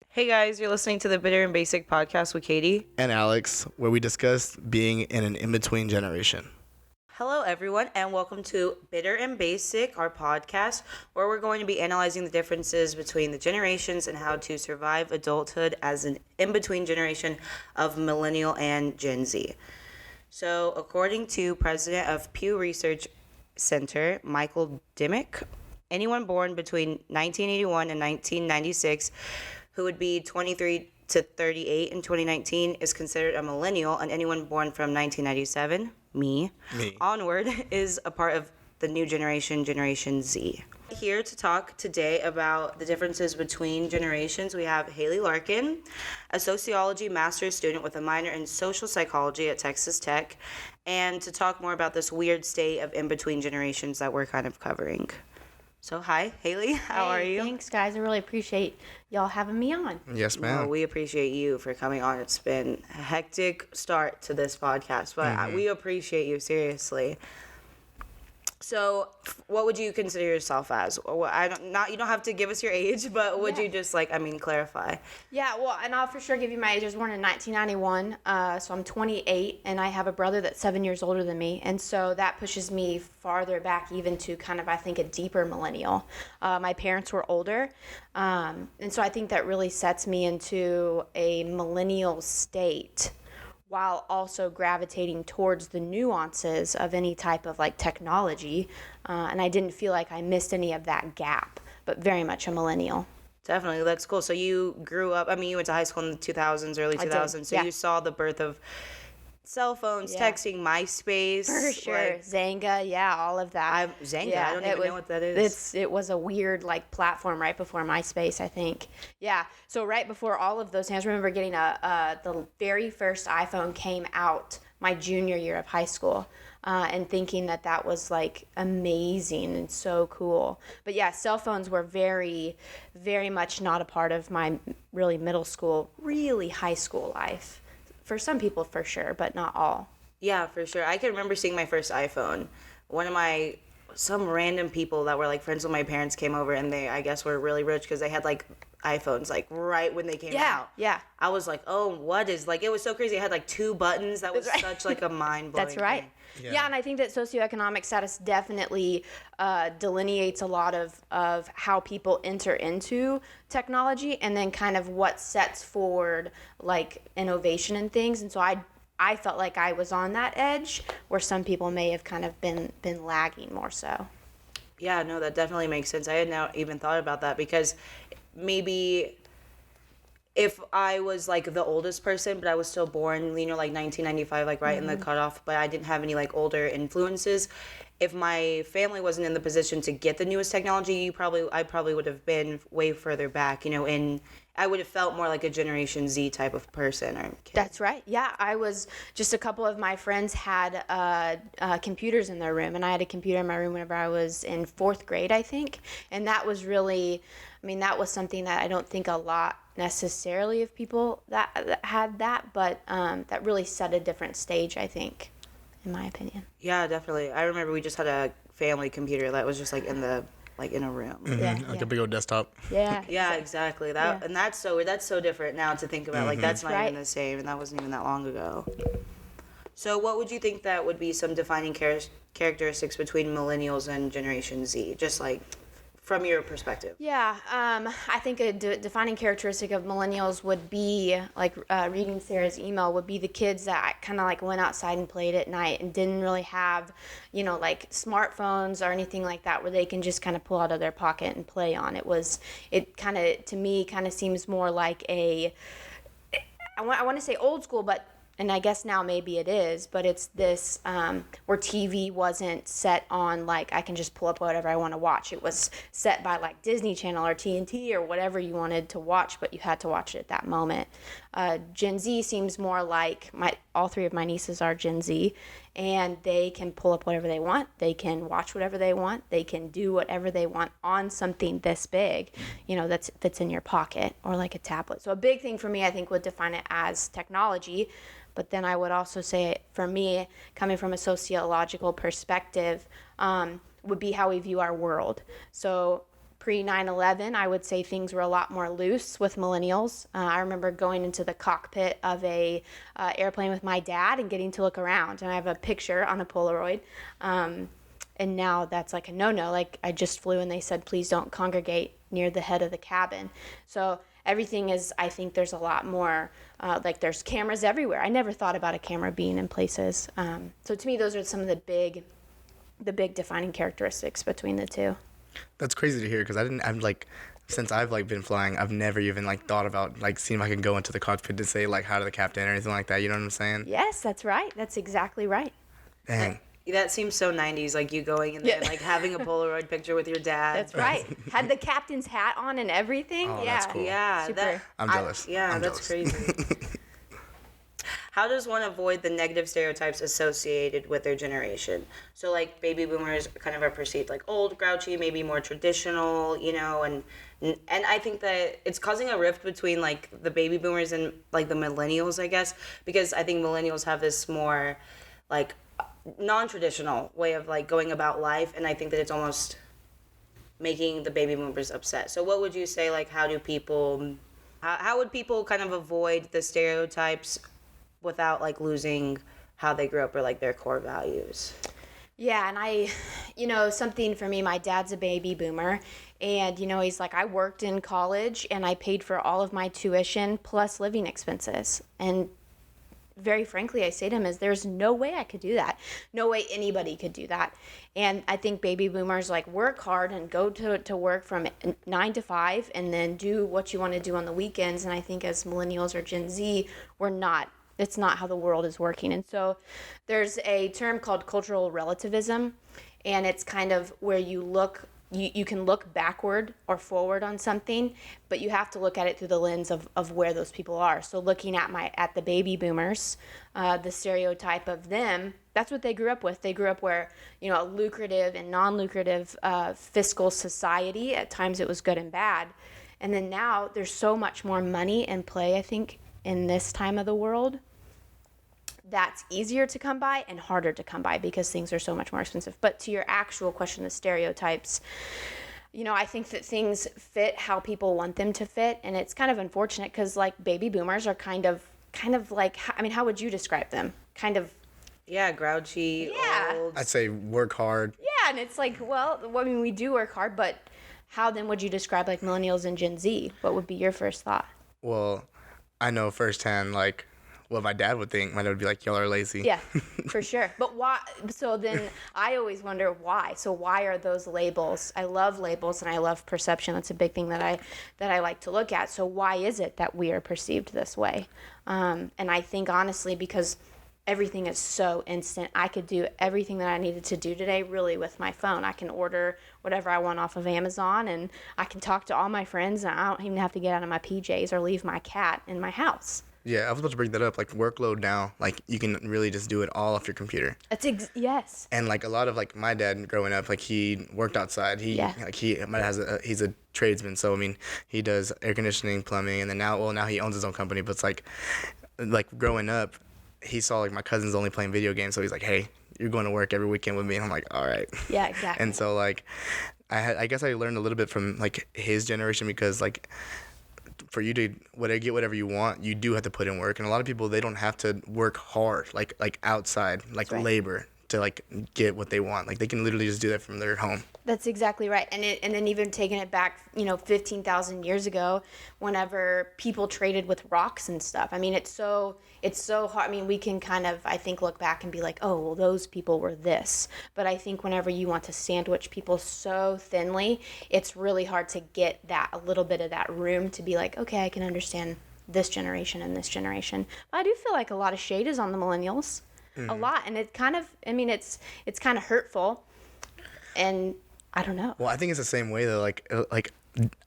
Hey guys, you're listening to the Bitter and Basic podcast with Katie and Alex, where we discuss being in an in-between generation. Hello, everyone, and welcome to Bitter and Basic, our podcast, where we're going to be analyzing the differences between the generations and how to survive adulthood as an in-between generation of Millennial and Gen Z. So, according to President of Pew Research Center, Michael Dimmick, anyone born between 1981 and 1996 who would be 23 to 38 in 2019 is considered a millennial, and anyone born from 1997, me, onward, is a part of the new generation, Generation Z. Here to talk today about the differences between generations, we have Haley Larkin, a sociology master's student with a minor in social psychology at Texas Tech, and to talk more about this weird state of in-between generations that we're kind of covering. So, hi, Haley. How are you? Thanks, guys. I really appreciate y'all having me on. Yes, ma'am. No, we appreciate you for coming on. It's been a hectic start to this podcast, but we appreciate you, seriously. So, what would you consider yourself as? You don't have to give us your age, but would you just clarify? Yeah, well, and I'll for sure give you my age. I was born in 1991, so I'm 28, and I have a brother that's 7 years older than me, and so that pushes me farther back even to kind of, I think, a deeper millennial. My parents were older, and so I think that really sets me into a millennial state, while also gravitating towards the nuances of any type of technology. And I didn't feel like I missed any of that gap, but very much a millennial. Definitely, that's cool. So you grew up, you went to high school in the 2000s, early 2000s, so you saw the birth of cell phones, texting, MySpace. For sure. Zanga, all of that. Zanga, I don't even know what that is. It was a weird platform right before MySpace, I think. Yeah, so right before all of those things, I remember getting the very first iPhone came out my junior year of high school. And thinking that was amazing and so cool. But yeah, cell phones were very, very much not a part of my really middle school, really high school life. For some people, for sure, but not all. Yeah, for sure. I can remember seeing my first iPhone. Some random people that were friends with my parents came over, and they, I guess, were really rich because they had iPhones right when they came out. Yeah. I was like, oh, what is it was so crazy. It had two buttons. That was such a mind blowing. That's right. Thing. Yeah, and I think that socioeconomic status definitely delineates a lot of how people enter into technology, and then kind of what sets forward innovation and things. And so I felt like I was on that edge where some people may have kind of been lagging more so. Yeah, no, that definitely makes sense. I had not even thought about that, because maybe if I was the oldest person, but I was still born, 1995, right in the cutoff, but I didn't have any older influences. If my family wasn't in the position to get the newest technology, I probably would have been way further back, and I would have felt more like a Generation Z type of person or kid. That's right. Yeah, I was just a couple of my friends had computers in their room, and I had a computer in my room whenever I was in 4th grade, I think, and that was really, that was something that I don't think a lot necessarily of people that had that, but that really set a different stage, I think, in my opinion. Yeah, definitely. I remember we just had a family computer that was just in the in a room. Mm-hmm. A big old desktop. Yeah, exactly. And that's so different now to think about. That's not even the same, and that wasn't even that long ago. So what would you think that would be some defining characteristics between millennials and Generation Z, just from your perspective? Yeah, I think a defining characteristic of millennials would be, reading Sarah's email, would be the kids that kind of went outside and played at night and didn't really have, smartphones or anything like that where they can just kind of pull out of their pocket and play on. It kind of, to me, kind of seems more like I want to say old school, but and I guess now maybe it is, but it's this where TV wasn't set on I can just pull up whatever I want to watch. It was set by Disney Channel or TNT or whatever you wanted to watch, but you had to watch it at that moment. Gen Z seems more all 3 of my nieces are Gen Z, and they can pull up whatever they want. They can watch whatever they want. They can do whatever they want on something this big, that fits in your pocket or a tablet. So a big thing for me, I think, would define it as technology. But then I would also say, for me, coming from a sociological perspective, would be how we view our world. So pre 9/11, I would say things were a lot more loose with millennials. I remember going into the cockpit of a airplane with my dad and getting to look around, and I have a picture on a Polaroid. And now that's like a no-no. Like, I just flew and they said, please don't congregate near the head of the cabin. So everything is, I think there's a lot more, like there's cameras everywhere. I never thought about a camera being in places. So to me, those are some of the big defining characteristics between the two. That's crazy to hear because I'm like, since I've like been flying, I've never even like thought about like seeing if I can go into the cockpit to say like hi to the captain or anything like that. You know what I'm saying? Yes, that's right. That's exactly right. Dang. That seems so 90s, like you going in there and like having a Polaroid picture with your dad. That's right. Had the captain's hat on and everything. Oh, yeah. that's cool. Yeah, Super. I'm jealous. I'm that's jealous. crazy. How does one avoid the negative stereotypes associated with their generation? So like baby boomers kind of are perceived like old, grouchy, maybe more traditional, you know, and I think that it's causing a rift between like the baby boomers and like the millennials, I guess, because I think millennials have this more like non-traditional way of like going about life, and I think that it's almost making the baby boomers upset. So what would you say, like how would people kind of avoid the stereotypes without like losing how they grew up or like their core values? Yeah, and something for me, my dad's a baby boomer, and he's like, I worked in college and I paid for all of my tuition plus living expenses. And very frankly, I say to him, there's no way I could do that. No way anybody could do that. And I think baby boomers like work hard and go to work from 9 to 5 and then do what you want to do on the weekends. And I think as millennials or Gen Z, it's not how the world is working. And so there's a term called cultural relativism, and it's kind of where you can look backward or forward on something, but you have to look at it through the lens of where those people are. So looking at the baby boomers, the stereotype of them, that's what they grew up with. They grew up where, a lucrative and non-lucrative fiscal society. At times it was good and bad. And then now there's so much more money and play, I think, in this time of the world. That's easier to come by and harder to come by because things are so much more expensive. But to your actual question, the stereotypes, I think that things fit how people want them to fit. And it's kind of unfortunate because like baby boomers are kind of like, how would you describe them? Kind of. Yeah, grouchy, old. I'd say work hard. Yeah, and it's like, well, we do work hard, but how then would you describe like millennials and Gen Z? What would be your first thought? Well, I know firsthand, like, what my dad would think. My dad would be like, y'all are lazy. Yeah, for sure. But why? So then I always wonder why. So why are those labels? I love labels and I love perception. That's a big thing that I like to look at. So why is it that we are perceived this way? And I think honestly, because everything is so instant. I could do everything that I needed to do today really with my phone. I can order whatever I want off of Amazon, and I can talk to all my friends, and I don't even have to get out of my PJs or leave my cat in my house. Yeah, I was about to bring that up. Like workload now, like you can really just do it all off your computer. Yes. And like a lot of like my dad growing up, like he worked outside. He's a tradesman, so I mean he does air conditioning, plumbing, and then now he owns his own company. But it's like growing up, he saw like my cousins only playing video games, so he's like, hey, you're going to work every weekend with me, and I'm like, all right. Yeah, exactly. And so like I guess I learned a little bit from like his generation because like, for you to get whatever you want, you do have to put in work. And a lot of people, they don't have to work hard, like outside, like right. labor to like get what they want. Like they can literally just do that from their home. That's exactly right. And then even taking it back, 15,000 years ago, whenever people traded with rocks and stuff. I mean, it's so hard. I mean, we can kind of, I think, look back and be like, oh, well, those people were this. But I think whenever you want to sandwich people so thinly, it's really hard to get a little bit of that room to be like, okay, I can understand this generation and this generation. But I do feel like a lot of shade is on the millennials. Mm-hmm. A lot. And it kind of, it's kind of hurtful. And I don't know. Well, I think it's the same way though. Like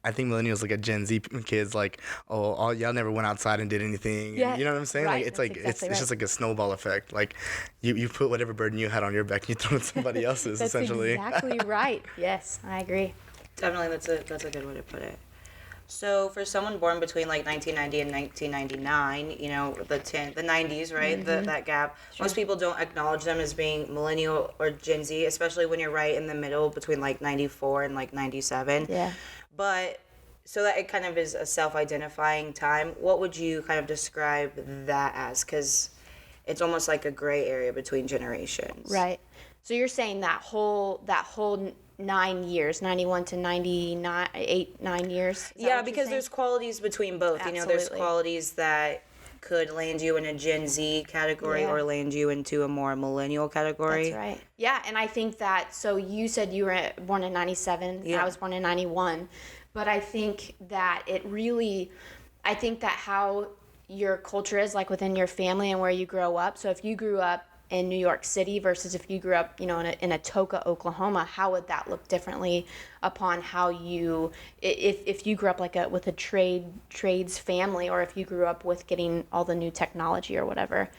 I think millennials look at Gen Z kids like, oh, y'all never went outside and did anything. Yeah, you know what I'm saying? right. Like it's like exactly it's just like a snowball effect. Like you put whatever burden you had on your back and you throw it somebody else's. That's essentially. exactly right. Yes, I agree. Definitely, that's a good way to put it. So for someone born between like 1990 and 1999, you know, the 90s, right? That gap. Sure. Most people don't acknowledge them as being millennial or Gen Z, especially when you're right in the middle between like 94 and like 97. Yeah. But so that it kind of is a self-identifying time. What would you kind of describe that as? Because it's almost like a gray area between generations. Right. So you're saying that whole 9 years, 91 to 99, 9 years? Is that Yeah, what because you're saying? there's qualities between both. You know, there's Absolutely. qualities that could land you in a Gen Z category Yeah. or land you into a more millennial category. That's right. Yeah, and I think that, so you said you were born in 97, Yeah. I was born in 91, but I think that I think that how your culture is, like within your family and where you grow up, so if you grew up in New York City versus if you grew up, you know, in Atoka, Oklahoma, how would that look differently upon how you, if you grew up like with a trades family, or if you grew up with getting all the new technology or whatever.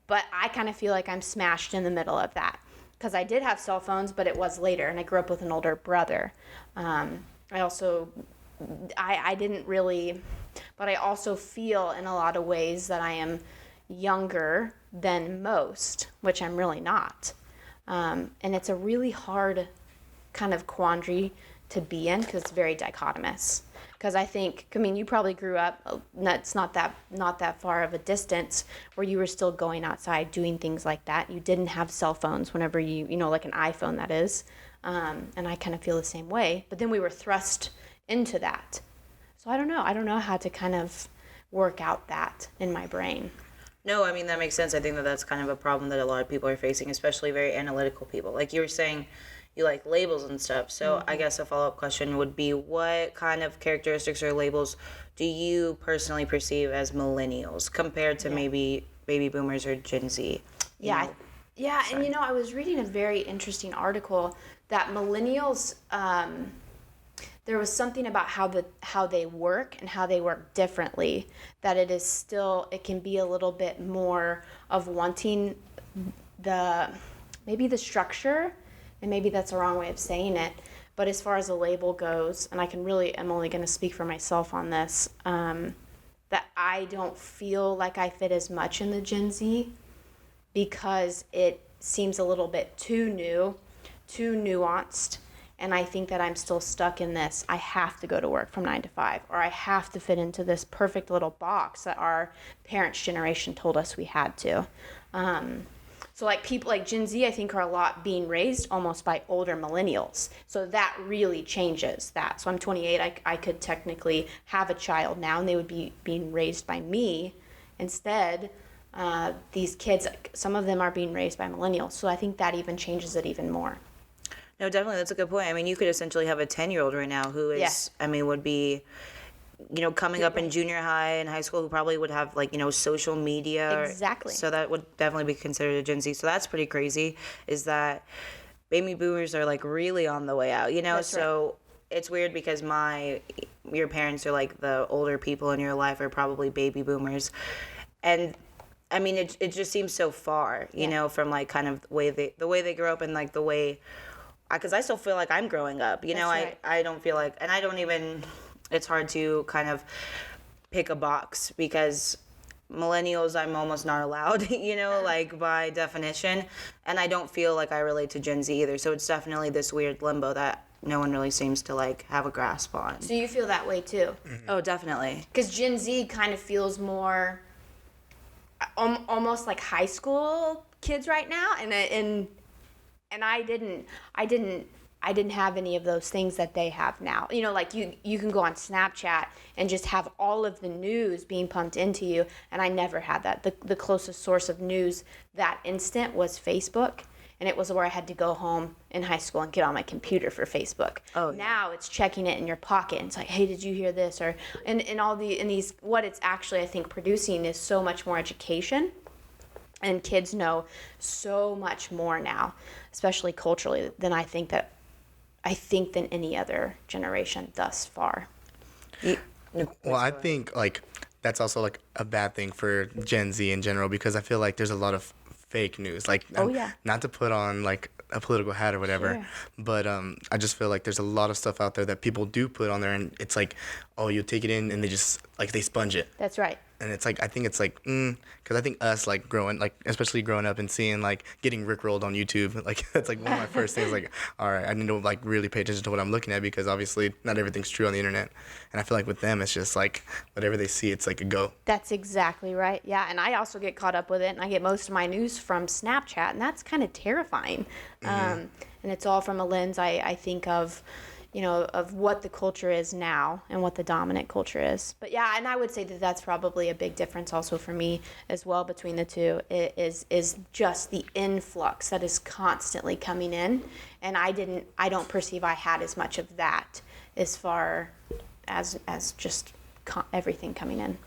But I kind of feel like I'm smashed in the middle of that because I did have cell phones, but it was later, and I grew up with an older brother. I didn't really, but I also feel in a lot of ways that I am younger than most, which I'm really not. And it's a really hard kind of quandary to be in because it's very dichotomous. Because I mean, you probably grew up, it's not that far of a distance where you were still going outside doing things like that. You didn't have cell phones whenever you know, like an iPhone, that is. And I kind of feel the same way. But then we were thrust into that. So I don't know how to kind of work out that in my brain. No, I mean, that makes sense. I think that that's kind of a problem that a lot of people are facing, especially very analytical people. Like you were saying, you like labels and stuff. So I guess a follow-up question would be, what kind of characteristics or labels do you personally perceive as millennials compared to maybe baby boomers or Gen Z? Yeah. know? Yeah, and you know, I was reading a very interesting article that millennials, there was something about how they work and how they work differently, that it can be a little bit more of wanting maybe the structure, and maybe that's a wrong way of saying it, but as far as the label goes, and I'm only going to speak for myself on this, that I don't feel like I fit as much in the Gen Z because it seems a little bit too new, too nuanced. And I think that I'm still stuck in this. I have to go to work from 9 to 5, or I have to fit into this perfect little box that our parents' generation told us we had to. So like people like Gen Z, I think, are a lot being raised almost by older millennials. So that really changes that. So I'm 28. I could technically have a child now, and they would be being raised by me. Instead, these kids, some of them are being raised by millennials. So I think that even changes it even more. No, definitely. That's a good point. I mean, you could essentially have a 10-year-old right now who is, I mean, would be, you know, coming up in junior high and high school, who probably would have, like, you know, social media. Exactly. So that would definitely be considered a Gen Z. So that's pretty crazy, is that baby boomers are, like, really on the way out, you know? That's so it's weird because your parents are, like, the older people in your life are probably baby boomers. And I mean, it just seems so far, you know, from, like, kind of the way they grew up, and, like, the way, because I still feel like I'm growing up, you know. right. I don't feel like, and I don't even, it's hard to kind of pick a box, because millennials I'm almost not allowed, you know, like by definition, and I don't feel like I relate to Gen Z either. So it's definitely this weird limbo that no one really seems to like have a grasp on. So you feel that way too? Oh, definitely. Because Gen Z kind of feels more almost like high school kids right now, and I didn't have any of those things that they have now. You know, like you can go on Snapchat and just have all of the news being pumped into you, and I never had that. The closest source of news that instant was Facebook, and it was where I had to go home in high school and get on my computer for Facebook. Oh, yeah. Now it's checking it in your pocket, and it's like, hey, did you hear this? Or these what it's actually, I think, producing is so much more education. And kids know so much more now, especially culturally, than I think than any other generation thus far. Well, I think like that's also like a bad thing for Gen Z in general, because I feel like there's a lot of fake news. Like, yeah. not to put on like a political hat or whatever, Sure. but I just feel like there's a lot of stuff out there that people do put on there, and it's like, oh, you take it in and they just like they sponge it. That's right. And it's like, I think it's like, because I think us, like, especially growing up and seeing, like, getting rickrolled on YouTube, like, that's, like, one of my first things, like, all right, I need to, like, really pay attention to what I'm looking at, because obviously not everything's true on the internet. And I feel like with them, it's just, like, whatever they see, it's, like, a go. That's exactly right. Yeah, and I also get caught up with it, and I get most of my news from Snapchat, and that's kind of terrifying. And it's all from a lens, I think, of of what the culture is now and what the dominant culture is. But yeah, and I would say that that's probably a big difference also for me as well between the two, is just the influx that is constantly coming in. And I don't perceive I had as much of that as far as just everything coming in.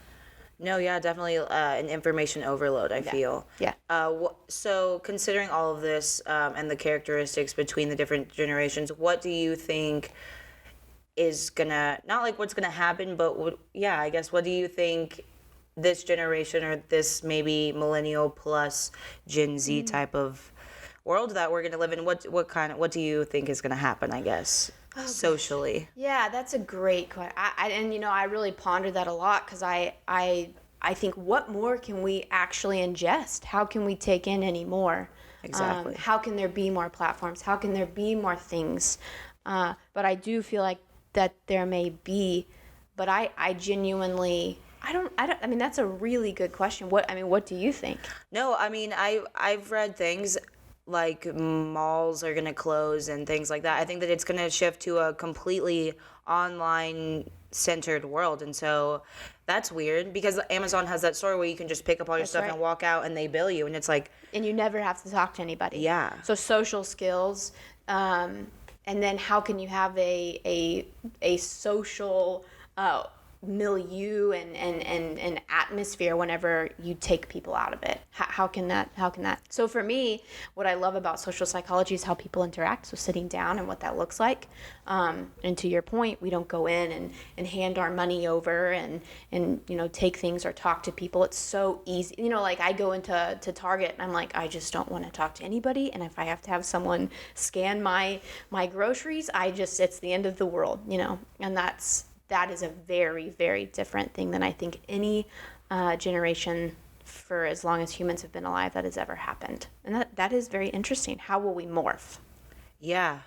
No, yeah, definitely an information overload, I feel. Yeah. So considering all of this and the characteristics between the different generations, what do you think is gonna, not like what's gonna happen, but I guess, what do you think this generation or this maybe millennial plus Gen Z type of world that we're gonna live in, what do you think is gonna happen, I guess, socially? Yeah, that's a great question. I really pondered that a lot, because I think, what more can we actually ingest? How can we take in any more? Exactly. How can there be more platforms? How can there be more things? But I do feel like that there may be, but I genuinely, I mean, that's a really good question. What do you think? No, I mean, I've read things like malls are going to close and things like that. I think that it's going to shift to a completely online centered world. And so that's weird, because Amazon has that store where you can just pick up all your stuff and walk out and they bill you. And it's like, and you never have to talk to anybody. Yeah. So social skills, and then how can you have a social milieu and atmosphere whenever you take people out of it? How can that so for me, what I love about social psychology is how people interact, so sitting down and what that looks like, and to your point, we don't go in and hand our money over and take things or talk to people. It's so easy, like I go into Target and I'm like, I just don't want to talk to anybody, and if I have to have someone scan my groceries, it's the end of the world, and that is a very, very different thing than I think any generation, for as long as humans have been alive, that has ever happened. And that is very interesting. How will we morph? Yeah,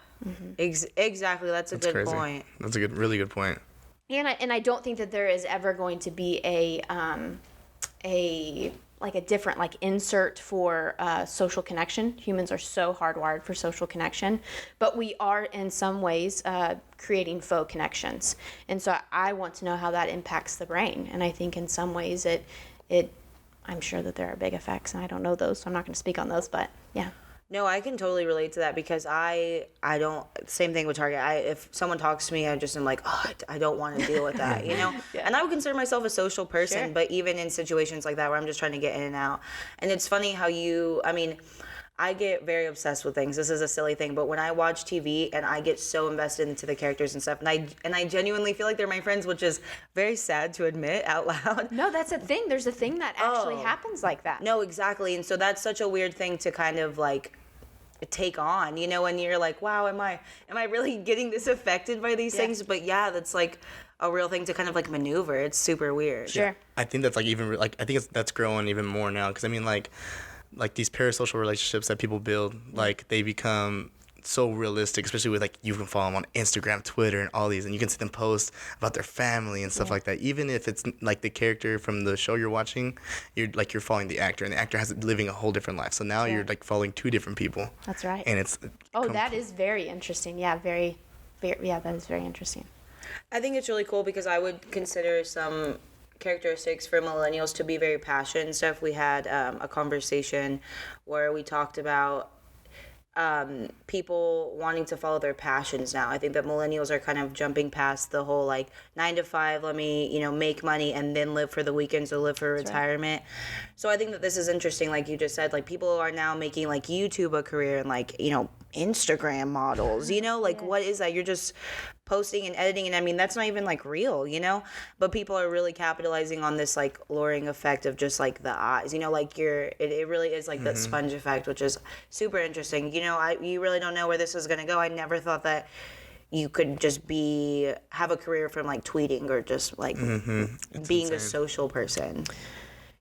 exactly. That's a good crazy. point. That's a really good point. And I don't think that there is ever going to be a different insert for social connection. Humans are so hardwired for social connection, but we are in some ways creating faux connections. And so I want to know how that impacts the brain. And I think in some ways I'm sure that there are big effects, and I don't know those, so I'm not going to speak on those, but yeah. No, I can totally relate to that, because I don't, same thing with Target. If someone talks to me, I just am like, oh, I don't want to deal with that, Yeah. And I would consider myself a social person, Sure. But even in situations like that where I'm just trying to get in and out. And it's funny how I get very obsessed with things. This is a silly thing, but when I watch TV and I get so invested into the characters and stuff, and I genuinely feel like they're my friends, which is very sad to admit out loud. No, that's a thing. There's a thing that actually happens like that. No, exactly. And so that's such a weird thing to kind of take on, and you're like, wow, am I really getting this affected by these things? But yeah, that's like a real thing to kind of maneuver. It's super weird. Sure. I think that's I think that's growing even more now, because like these parasocial relationships that people build, they become so realistic, especially with you can follow them on Instagram, Twitter, and all these, and you can see them post about their family and stuff like that. Even if it's the character from the show you're watching, you're following the actor, and the actor has living a whole different life. So now you're following two different people. That's right. And it's that is very interesting. Yeah, very, very, yeah, that is very interesting. I think it's really cool, because I would consider some characteristics for millennials to be very passionate and stuff. We had a conversation where we talked about people wanting to follow their passions now. I think that millennials are kind of jumping past the whole 9 to 5, let me make money and then live for the weekends or live for retirement. So I think that this is interesting, like you just said, people are now making YouTube a career and Instagram models, you know, like what is that? You're just posting and editing, and I mean that's not even like real, you know, but people are really capitalizing on this like luring effect of just like the eyes, you know, like it really is like that sponge effect, which is super interesting. You know, you really don't know where this is going to go. I never thought that you could just have a career from like tweeting or just like being a social person.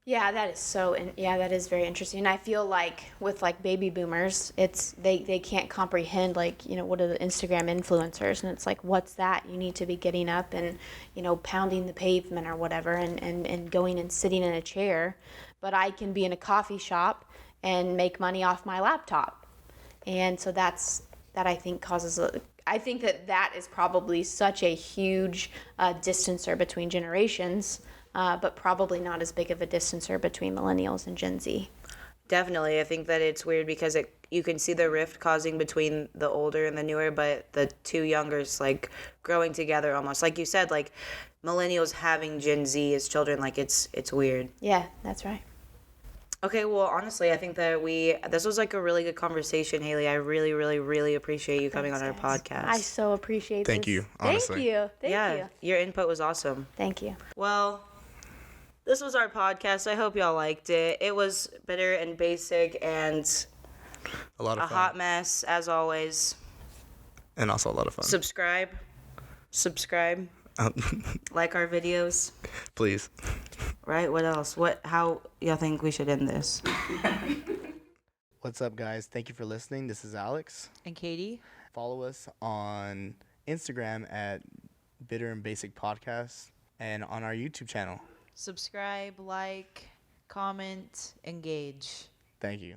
Yeah, that is that is very interesting. And I feel like with like baby boomers, it's they can't comprehend like, you know, what are the Instagram influencers, and it's like, what's that? You need to be getting up and, you know, pounding the pavement or whatever, and going and sitting in a chair, but I can be in a coffee shop and make money off my laptop. And so that I think I think that is probably such a huge distancer between generations. But probably not as big of a distancer between millennials and Gen Z. Definitely. I think that it's weird because you can see the rift causing between the older and the newer, but the two youngers like growing together almost. Like you said, like millennials having Gen Z as children, like it's weird. Yeah, that's right. Okay, well, honestly, I think that this was like a really good conversation, Haley. I really, really, really appreciate you coming on our podcast. I so appreciate Thank you, honestly. Thank you. Your input was awesome. Thank you. Well, this was our podcast. I hope y'all liked it. It was bitter and basic and a lot of fun. Hot mess, as always. And also a lot of fun. Subscribe. Like our videos. Please. Right? What else? How y'all think we should end this? What's up, guys? Thank you for listening. This is Alex. And Katie. Follow us on Instagram at Bitter and Basic Podcast and on our YouTube channel. Subscribe, like, comment, engage. Thank you.